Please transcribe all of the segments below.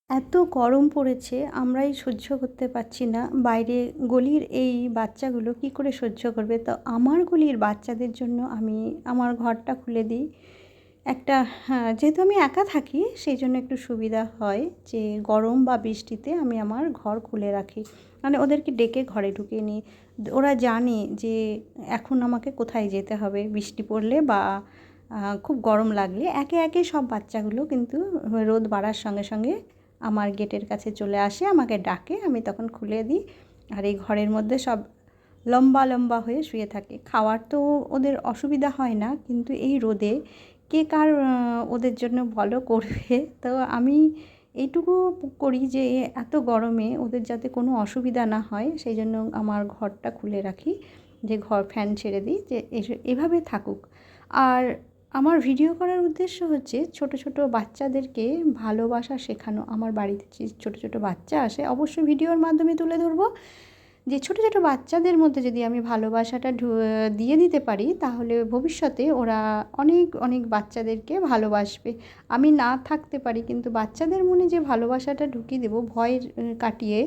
এত গরম পড়েছে আমরাই সহ্য করতে পারছি না। বাইরে গলির এই বাচ্চাগুলো কী করে সহ্য করবে? তো আমার গলির বাচ্চাদের জন্য আমি আমার ঘরটা খুলে দিই। একটা হ্যাঁ, যেহেতু আমি একা থাকি সেইজন্য একটু সুবিধা হয় যে গরম বা বৃষ্টিতে আমি আমার ঘর খুলে রাখি। মানে ওদেরকে ডেকে ঘরে ঢুকিয়ে নিই। ওরা জানে যে এখন আমাকে কোথায় যেতে হবে বৃষ্টি পড়লে বা খুব গরম লাগলে। একে একে সব বাচ্চাগুলো কিন্তু রোদ বাড়ার সঙ্গে সঙ্গে আমার গেটের কাছে চলে আসে, আমাকে ডাকে, আমি তখন খুলে দিই। আর এই ঘরের মধ্যে সব লম্বা লম্বা হয়ে শুয়ে থাকে। খাওয়ার তো ওদের অসুবিধা হয় না, কিন্তু এই রোদে কে কার ওদের জন্য বলো করবে। তো আমি এইটুকু করি যে এত গরমে ওদের যাতে কোনো অসুবিধা না হয় সেই জন্য আমার ঘরটা খুলে রাখি, যে ঘর ফ্যান ছেড়ে দিই যে এভাবে থাকুক। আর আমার ভিডিও করার উদ্দেশ্য হচ্ছে ছোট ছোট বাচ্চাদেরকে ভালোবাসা শেখানো। আমার বাড়িতে যে ছোট ছোট বাচ্চা আসে অবশ্যই ভিডিওর মাধ্যমে তুলে ধরবো, যে ছোট ছোট বাচ্চাদের মধ্যে যদি আমি ভালোবাসাটা দিয়ে দিতে পারি তাহলে ভবিষ্যতে ওরা অনেক অনেক বাচ্চাদেরকে ভালোবাসবে। আমি না থাকতে পারি কিন্তু বাচ্চাদের মনে যে ভালোবাসাটা ঢুকিয়ে দেবো ভয় কাটিয়ে,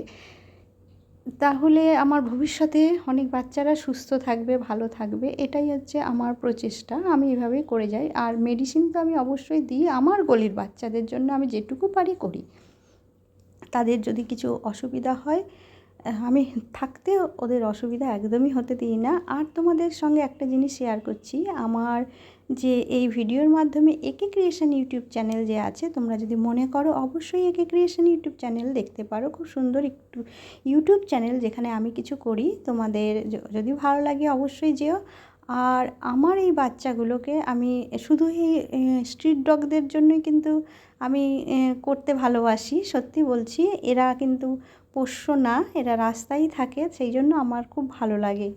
তাহলে আমার ভবিষ্যতে অনেক বাচ্চারা সুস্থ থাকবে, ভালো থাকবে। এটাই হচ্ছে আমার প্রচেষ্টা, আমি এভাবেই করে যাই। আর মেডিসিন তো আমি অবশ্যই দিই আমার গলির বাচ্চাদের জন্য, আমি যেটুকু পারি করি। তাদের যদি কিছু অসুবিধা হয় আমি থাকতে ওদের অসুবিধা একদমই হতে দিই না। আর তোমাদের সঙ্গে একটা জিনিস শেয়ার করছি, আমার যে এই ভিডিওর মাধ্যমে একে ক্রিয়েশন ইউটিউব চ্যানেল যে আছে, তোমরা যদি মনে করো অবশ্যই একে ক্রিয়েশন ইউটিউব চ্যানেল দেখতে পারো। খুব সুন্দর একটু ইউটিউব চ্যানেল যেখানে আমি কিছু করি, তোমাদের যদি ভালো লাগে অবশ্যই যেও। আর আমার এই বাচ্চাগুলোকে আমি শুধু এই স্ট্রিট ডগদের জন্যই কিন্তু আমি করতে ভালোবাসি, সত্যি বলছি। এরা কিন্তু পোষ্য না, এরা রাস্তায় থাকে, সেই জন্য আমার খুব ভালো লাগে।